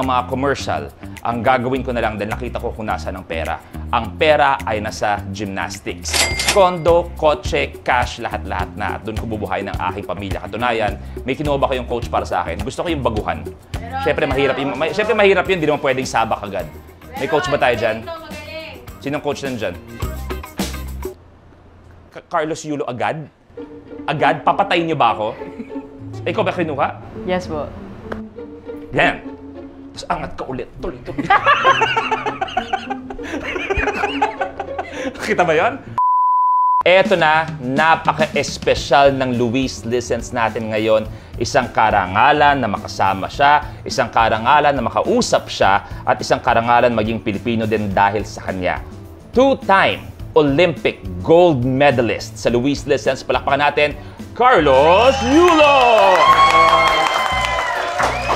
ang mga commercial, ang gagawin ko na lang dahil nakita ko kung nasa ng pera. Ang pera ay nasa gymnastics. Kondo, kotse, cash, lahat-lahat na. At doon ko bubuhayin ng aking pamilya. Katunayan, may kinuha ba kayong coach para sa akin? Gusto ko yung baguhan. Siyempre mahirap yun, hindi naman pwedeng sabak agad. May coach ba tayo dyan? Sinong coach nandyan? Carlos Yulo agad? Agad? Papatayin niyo ba ako? Ikaw ba kinuha? Yes po. Yan. Tapos angat ka ulit. Tuloy-tuloy. Kita ba yun? Eto na, napaka-espesyal ng Luis Listens natin ngayon. Isang karangalan na makasama siya, isang karangalan na makausap siya, at isang karangalan maging Pilipino din dahil sa kanya. Two-time Olympic gold medalist sa Luis Listens. Palakpakan natin, Carlos Yulo!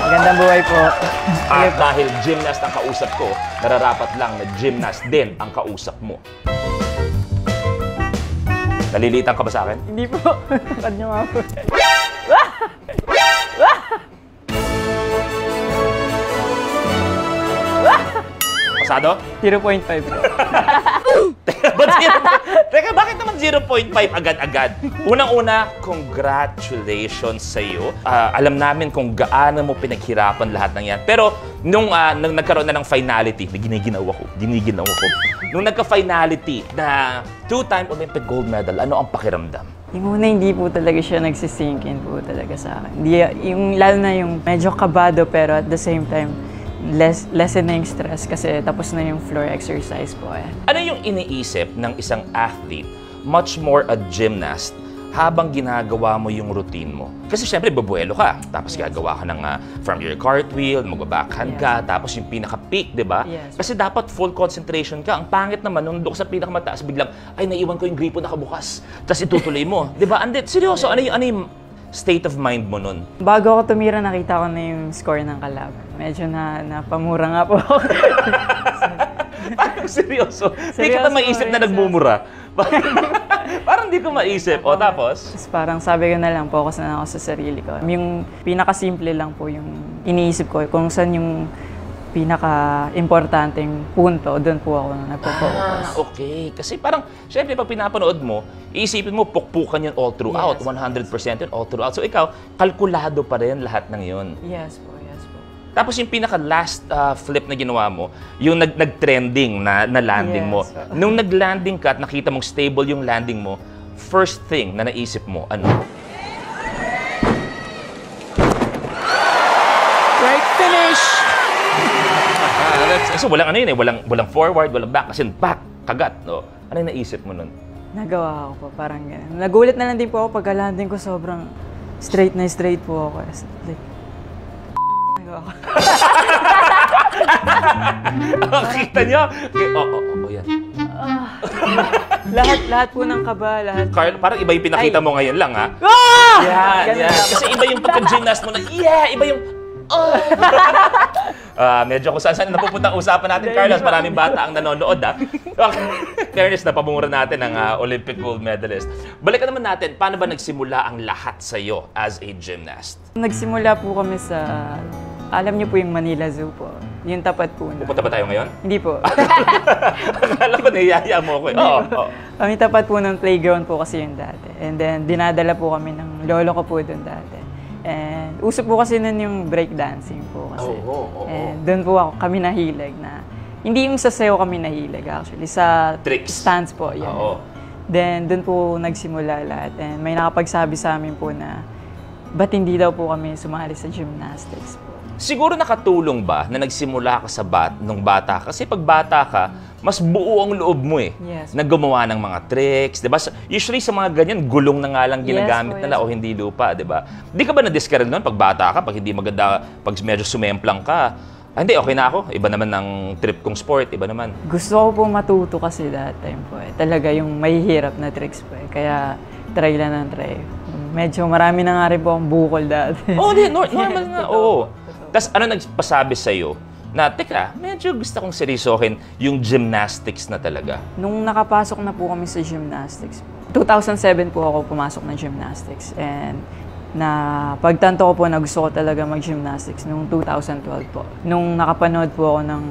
Magandang buhay po. At dahil gymnast ang kausap ko, nararapat lang na gymnast din ang kausap mo. Nalilitan ka ba sa akin? Hindi po. Kanya nga po. Pasado? 0.5 po. Teka, bakit naman 0.5 agad-agad? Unang-una, congratulations sa iyo. Alam namin kung gaano mo pinaghirapan lahat ng yan. Pero nung nagkaroon na ng finality, giniginaw ako. Nung nagka-finality na two-time Olympic gold medal, ano ang pakiramdam? Yung una, hindi po talaga siya nagsisink in po talaga sa akin. Lalo na yung medyo kabado pero at the same time, lessen na yung stress kasi tapos na yung floor exercise po. Ano yung iniisip ng isang athlete, much more a gymnast, habang ginagawa mo yung routine mo? Kasi syempre, babuelo ka, tapos gagawa ka ng from your cartwheel, mag-backhand ka, tapos yung pinaka-peak, di ba? Yes. Kasi dapat full concentration ka. Ang pangit naman, nung doon sa pinakamataas, biglang, ay, naiwan ko yung gripo nakabukas. Tapos itutuloy mo. Di ba? Andit, seryoso, ano yung state of mind mo nun? Bago ako tumira, nakita ko na yung score ng kalaban. Medyo napamura nga po. Parang seryoso. Hindi ka na maisip na nagmumura. Parang hindi ko maisip. O tapos? Parang sabi ko na lang, focus na ako sa sarili ko. Yung pinakasimple lang po yung iniisip ko. Kung saan yung pinaka-importanteng punto, doon po ako nagpo-focus. Okay. Kasi parang, syempre, pag pinapanood mo, iisipin mo, pukpukan yun all throughout. Yes. 100% yun all throughout. So ikaw, kalkulado pa rin lahat ng yun. Yes po, yes po. Tapos yung pinaka-last flip na ginawa mo, yung nag-trending na landing mo. Yes. Nung nag-landing ka at nakita mong stable yung landing mo, first thing na naisip mo, ano? Right finish! So walang ano yun eh, walang forward, walang back, kasi back, kagat. No? Ano yung naisip mo nun? Nagawa ko po, parang gano'n. Nagulat na lang din po ako pagka-landing ko, sobrang straight po ako. Like, nagawa ko. Kita niyo? Yan. lahat po ng kaba, lahat. Carl, parang iba yung pinakita mo ngayon lang, ha? Yan. Kasi iba yung pagka-gymnast mo na, iba yung, medyo kung saan napupunta ang usapan natin, Carlos. Maraming bata ang nanonood, ha? Fairness, napamura natin ang Olympic gold medalist. Balikan naman natin, paano ba nagsimula ang lahat sa'yo as a gymnast? Nagsimula po kami sa, alam niyo po yung Manila Zoo po. Yung tapat po na. Pupunta ba tayo ngayon? Hindi po. Akala ko niyaya mo ako eh. Oo. Kami tapat po ng playground po kasi yung dati. And then, dinadala po kami ng lolo ko po doon dati. And uso po kasi nun yung breakdancing po kasi. And doon po kami nahilig na, hindi yung sa sayo kami nahilig actually, sa tricks. Stance po. Yan. Then doon po nagsimula lahat. And may nakapagsabi sa amin po na, ba't hindi daw po kami sumali sa gymnastics po. Siguro nakatulong ba na nagsimula ka sa nung bata? Kasi pag bata ka, mas buo ang loob mo eh. Yes. Na gumawa ng mga tricks, 'di ba? Usually sa mga ganyan, gulong na nga lang ginagamit nila o hindi lupa, 'di ba? Di ka ba na-discourage noon pag bata ka, pag hindi maganda, pag medyo sumemplang ka? Hindi, okay na ako. Iba naman ang trip kong sport, iba naman. Gusto ko po matuto kasi that time po eh. Talaga yung mahihirap na tricks po eh. Kaya try lang ng try. Medyo marami na nga rin po ang bukol dati. Normal nga, oo. Tapos ano nagpasabi sa'yo na, teka, medyo gusto kong seryosohin yung gymnastics na talaga? Nung nakapasok na po kami sa gymnastics, 2007 po ako pumasok ng gymnastics. And na pagtanto ko po na gusto ko talaga mag-gymnastics noong 2012 po. Nung nakapanood po ako ng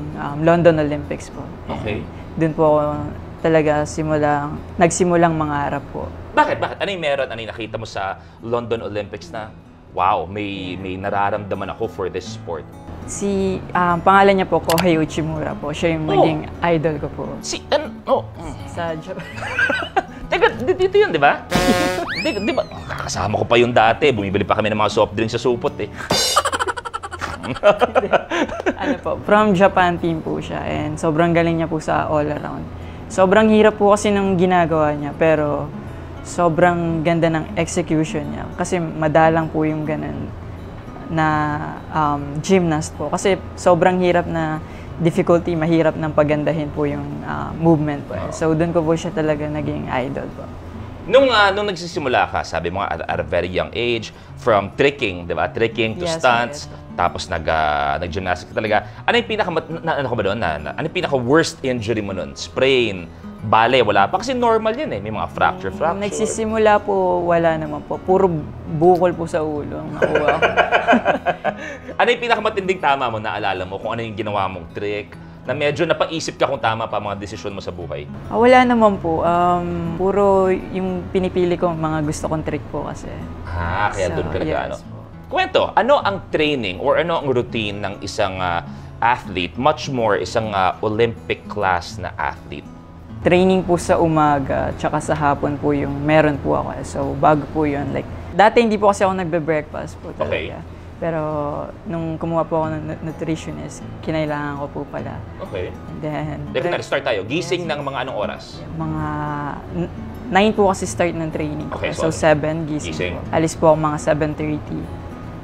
London Olympics po. Okay. Doon po ako talaga nagsimulang mangarap po. Bakit? Ano yung meron? Ano yung nakita mo sa London Olympics na, wow, may nararamdaman ako for this sport? Pangalan niya po, Kohei Uchimura po. Siya yung naging idol ko po. Sa Japan. Teka, dito yun, di ba? Di ba? Kasama ko pa yun dati. Bumibili pa kami ng mga soft drinks sa supot eh. From Japan team po siya. And sobrang galing niya po sa all around. Sobrang hirap po kasi ng ginagawa niya. Pero sobrang ganda ng execution niya. Kasi madalang po yung ganun na gymnast po. Kasi sobrang hirap na difficulty, mahirap ng pagandahin po yung movement po. So doon ko po siya talaga naging idol po. Nung nagsisimula ka, sabi mo at a very young age, from tricking, di ba? Tricking to stunts, tapos nag-gymnastics talaga. Ano yung ano yung pinaka-worst injury mo nun? Sprain, bale, wala pa. Kasi normal yan eh. May mga fracture. Nagsisimula po, wala naman po. Puro bukol po sa ulo ang nakuha ko. Ano yung pinakamatinding tama mo, naalala mo? Kung ano yung ginawa mong trick? Na medyo napaisip ka kung tama pa mga desisyon mo sa buhay? Wala naman po. Puro yung pinipili ko, mga gusto kong trick po kasi. Kaya doon ka nag-ano. Kwento, ano ang training or ano ang routine ng isang athlete, much more isang Olympic class na athlete? Training po sa umaga, tsaka sa hapon po yung meron po ako. So, bago po yun. Like, dati hindi po kasi ako nagbe-breakfast po talaga. Okay. Pero, nung kumuha po ako ng nutritionist, kinailangan ko po pala. Okay. And then... Start tayo. Gising ng mga anong oras? Mga 9 po kasi start ng training ko. Okay, so 7 gising po. Alis po ako mga 7:30.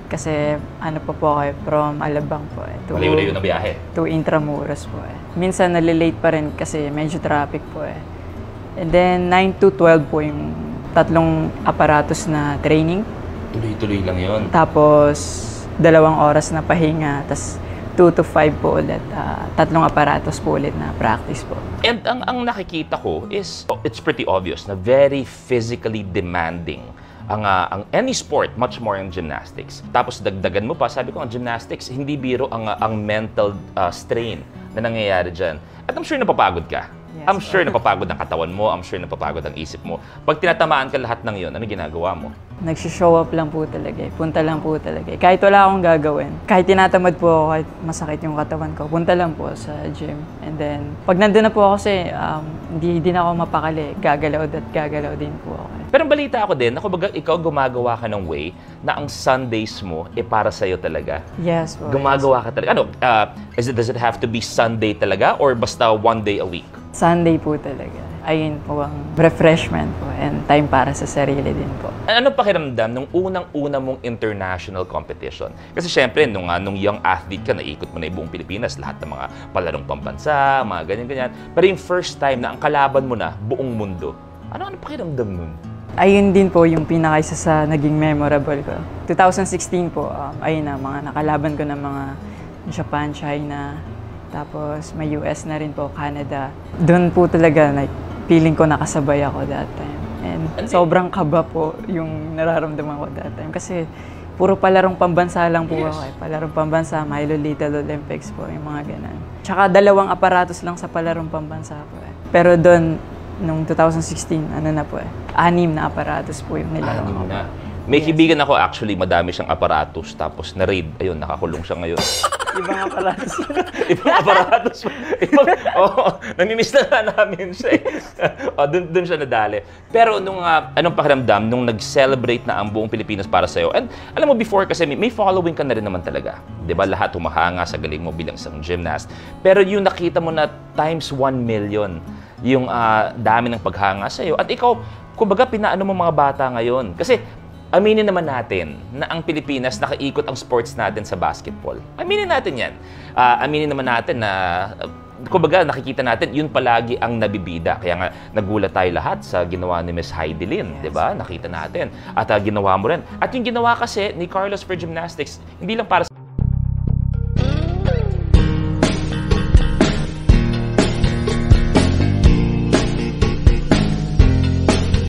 Kasi ano pa po kayo, from Alabang po eh. Malayo-layo na biyahe. To Intramuros po eh. Minsan nalilate pa rin kasi medyo traffic po eh. And then 9 to 12 po yung 3 aparatos na training. Tuloy-tuloy lang yun. Tapos 2 oras na pahinga. Tapos 2 to 5 po ulit. 3 aparatos po ulit na practice po. And ang nakikita ko is, it's pretty obvious na very physically demanding ang any sport, much more ang gymnastics. Tapos dagdagan mo pa, sabi ko, ang gymnastics, hindi biro ang mental strain na nangyayari dyan. At I'm sure napapagod ka. Yes, I'm sure napapagod ang katawan mo, I'm sure napapagod ang isip mo. Pag tinatamaan ka lahat ng yun, ano ginagawa mo? Nagsishow up lang po talaga eh. Punta lang po talaga eh. Kahit wala akong gagawin. Kahit tinatamad po ako, kahit masakit yung katawan ko, punta lang po sa gym. And then, pag nandun na po ako kasi, hindi din ako mapakali. Gagalaw din po ako. Pero balita ako din, baga ikaw gumagawa ka ng way na ang Sundays mo para sa'yo talaga. Yes po. Gumagawa ka talaga. Ano, does it have to be Sunday talaga or basta one day a week? Sunday po talaga. Ayun po ang refreshment po and time para sa sarili din po. Ano pakiramdam nung unang-una mong international competition? Kasi syempre, nung young athlete ka, naikot mo na yung buong Pilipinas, lahat ng mga palarong pambansa, mga ganyan-ganyan. Pero yung first time na ang kalaban mo na buong mundo, ano pakiramdam nun? Ayun din po yung pinakaisa sa naging memorable ko. 2016 po, ayun na, mga nakalaban ko ng mga Japan, China, tapos may US na rin po, Canada. Doon po talaga, like, feeling ko nakasabay ako that time. And sobrang kaba po yung nararamdaman ko that time. Kasi puro palarong pambansa lang po ako eh. Palarong pambansa, Milo Little Olympics po, yung mga ganun. Tsaka 2 aparatos lang sa palarong pambansa po eh. Pero doon, nung 2016, ano na po eh, 6 na aparatos po yung nilaro ko. May kaibigan ako actually, madami siyang aparatos, tapos na-raid, ayun, nakakulong siya ngayon. Ibang aparatos. Ibang aparatos. Namimiss na namin siya eh. Doon siya nadali. Pero nung, anong pakiramdam, nung nag-celebrate na ang buong Pilipinas para sa'yo, and alam mo before kasi may following ka na rin naman talaga. Diba? Lahat humahanga sa galing mo bilang isang gymnast. Pero yung nakita mo na times 1 million, yung dami ng paghanga sa'yo. At ikaw, kumbaga, pinaano mo mga bata ngayon. Kasi, aminin naman natin na ang Pilipinas, nakaikot ang sports natin sa basketball. Aminin natin yan. Aminin naman natin na, kumbaga, nakikita natin, yun palagi ang nabibida. Kaya nga, nagulat tayo lahat sa ginawa ni Miss Heidi Lin, di ba? Nakita natin. At ginawa mo rin. At yung ginawa kasi ni Carlos for Gymnastics, hindi lang para